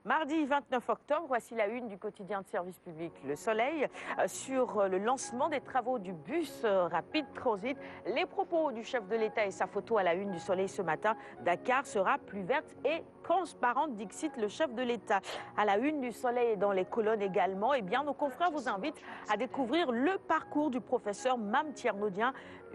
Mardi 29 octobre, voici la une du quotidien de service public Le Soleil sur le lancement des travaux du bus rapide transit. Les propos du chef de l'État et sa photo à la une du Soleil ce matin. Dakar sera plus verte et transparente, dixit le chef de l'État. À la une du Soleil et dans les colonnes également, eh bien, nos confrères vous invitent à découvrir le parcours du professeur Mame Thierno Dieng,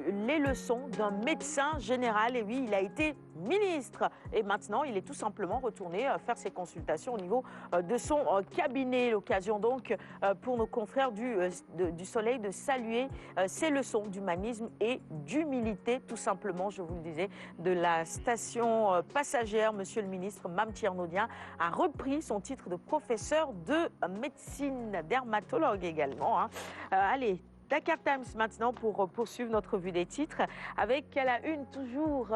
les leçons d'un médecin général. Et oui, il a été ministre et maintenant il est tout simplement retourné faire ses consultations au niveau de son cabinet. L'occasion donc pour nos confrères du Soleil de saluer ces leçons d'humanisme et d'humilité, tout simplement, je vous le disais, de la station passagère. Monsieur le ministre Mame Thierno Dieng a repris son titre de professeur de médecine, dermatologue également. Allez, Dakar Times maintenant pour poursuivre notre vue des titres avec à la une toujours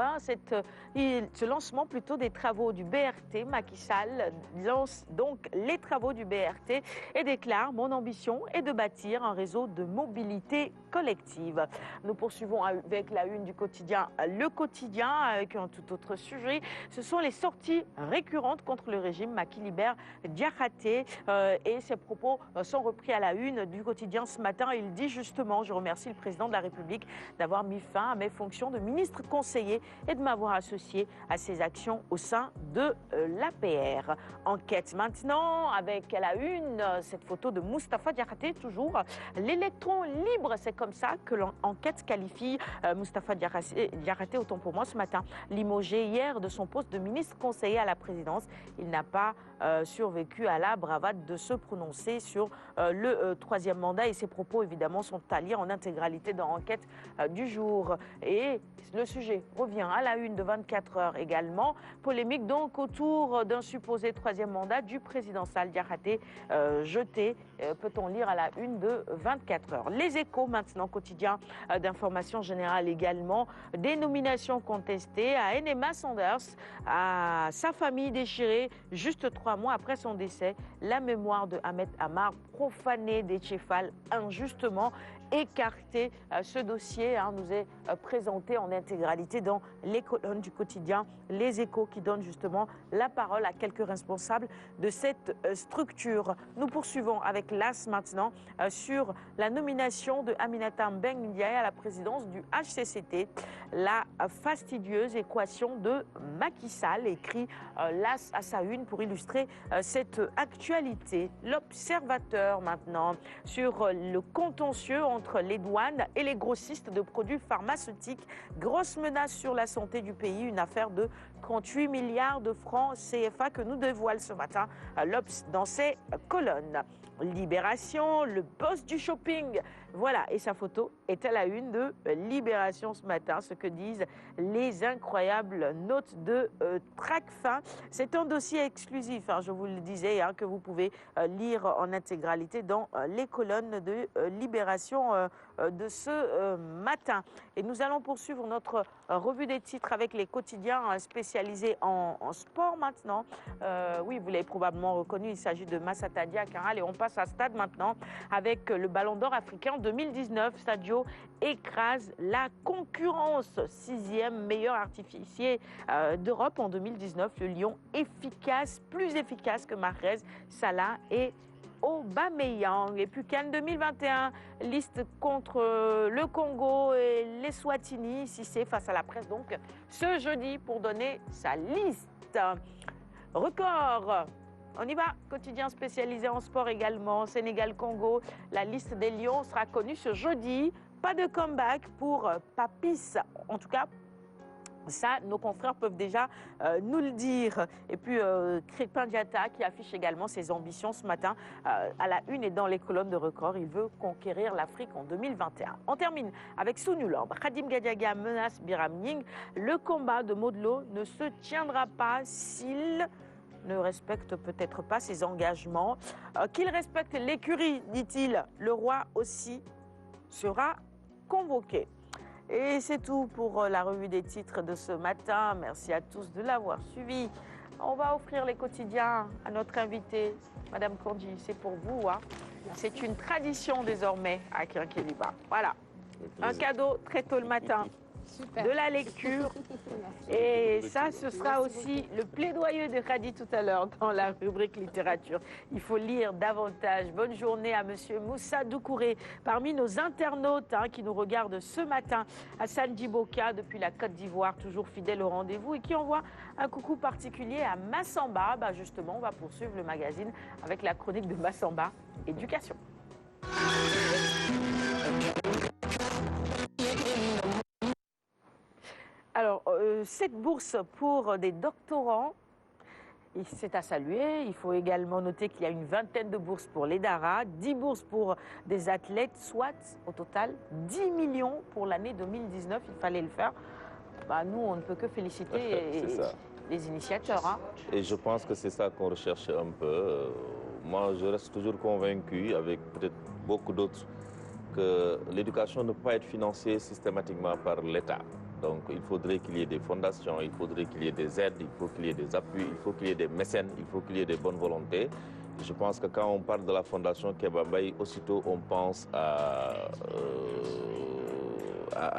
ce lancement plutôt des travaux du BRT. Macky Sall lance donc les travaux du BRT et déclare: mon ambition est de bâtir un réseau de mobilité collective. Nous poursuivons avec la une du quotidien Le Quotidien avec un tout autre sujet. Ce sont les sorties récurrentes contre le régime. Macky libère Diakhaté et ses propos sont repris à la une du quotidien ce matin. Il dit justement: je remercie le président de la République d'avoir mis fin à mes fonctions de ministre conseiller et de m'avoir associé à ses actions au sein de l'APR. Enquête maintenant avec à la une cette photo de Moustapha Diakhaté, toujours l'électron libre. C'est comme ça que l'enquête qualifie Moustapha Diakhaté, autant pour moi, ce matin. Limogé hier de son poste de ministre conseiller à la présidence, il n'a pas survécu à la bravade de se prononcer sur le troisième mandat et ses propos évidemment sont à lire en intégralité dans l'enquête du jour. Et le sujet revient à la une de 24 heures également. Polémique donc autour d'un supposé troisième mandat du président Sall. Diakhaté jeté, peut-on lire à la une de 24 heures. Les Échos maintenant, quotidien d'information générale également. Des nominations contestées à Enema Sanders, à sa famille déchirée juste 3 mois après son décès. La mémoire de Ahmed Amar profanée, des Tchefal injustement écarté. Ce dossier nous est présenté en intégralité dans les colonnes du quotidien Les Échos qui donnent justement la parole à quelques responsables de cette structure. Nous poursuivons avec l'AS maintenant sur la nomination de Aminata Mbengue Ndiaye à la présidence du HCCT. La fastidieuse équation de Macky Sall, écrit l'AS à sa une pour illustrer cette actualité. L'Observateur maintenant sur le contentieux entre les douanes et les grossistes de produits pharmaceutiques. Grosse menace sur la santé du pays, une affaire de 38 milliards de francs CFA que nous dévoile ce matin l'Obs dans ses colonnes. Libération, le boss du shopping, voilà, et sa photo est à la une de Libération ce matin, ce que disent les incroyables notes de Tracfin. C'est un dossier exclusif, je vous le disais, que vous pouvez lire en intégralité dans les colonnes de Libération de ce matin. Et nous allons poursuivre notre revue des titres avec les quotidiens spécialisés en sport maintenant. Oui, vous l'avez probablement reconnu, il s'agit de Massata Diakhaté et on passe à Stade maintenant avec le Ballon d'Or africain 2019. Sadio écrase la concurrence, 6e meilleur artificier d'Europe en 2019. Le Lion efficace, plus efficace que Mahrez, Salah et Aubameyang. Et puis Cannes 2021, liste contre le Congo et les Swatini. Cissé face à la presse donc ce jeudi pour donner sa liste. Record. On y va, quotidien spécialisé en sport également, Sénégal-Congo. La liste des Lions sera connue ce jeudi. Pas de comeback pour Papis, en tout cas. Ça, nos confrères peuvent déjà nous le dire. Et puis, Crépin Diatta qui affiche également ses ambitions ce matin à la une et dans les colonnes de Record. Il veut conquérir l'Afrique en 2021. On termine avec Sounulor. Khadim Gadiaga menace Biram Ying. Le combat de Modlo ne se tiendra pas s'il ne respecte peut-être pas ses engagements. Qu'il respecte l'écurie, dit-il. Le roi aussi sera convoqué. Et c'est tout pour la revue des titres de ce matin. Merci à tous de l'avoir suivi. On va offrir les quotidiens à notre invitée, Madame Kandji. C'est pour vous. C'est une tradition désormais à Kinkeliba. Voilà, un cadeau très tôt le matin. de la lecture. Et ça, ce sera aussi le plaidoyer de Khady tout à l'heure dans la rubrique littérature. Il faut lire davantage. Bonne journée à Monsieur Moussa Doucouré, parmi nos internautes qui nous regardent ce matin. Hassan Djiboka, depuis la Côte d'Ivoire, toujours fidèle au rendez-vous et qui envoie un coucou particulier à Massamba. Justement, on va poursuivre le magazine avec la chronique de Massamba, éducation. Alors, cette bourse pour des doctorants, c'est à saluer. Il faut également noter qu'il y a une vingtaine de bourses pour les DARA, 10 bourses pour des athlètes, soit au total 10 millions pour l'année 2019. Il fallait le faire. Nous, on ne peut que féliciter les initiateurs. Et je pense que c'est ça qu'on recherche un peu. Moi, je reste toujours convaincu, avec peut-être beaucoup d'autres, que l'éducation ne peut pas être financée systématiquement par l'État. Donc il faudrait qu'il y ait des fondations, il faudrait qu'il y ait des aides, il faut qu'il y ait des appuis, il faut qu'il y ait des mécènes, il faut qu'il y ait des bonnes volontés. Je pense que quand on parle de la fondation Kéba Mbaye, aussitôt on pense à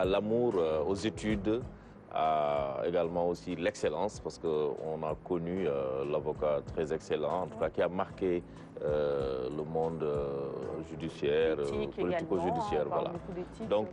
l'amour, aux études, également aussi l'excellence, parce qu'on a connu l'avocat très excellent, en tout cas qui a marqué le monde judiciaire, politico-judiciaire. Voilà. Donc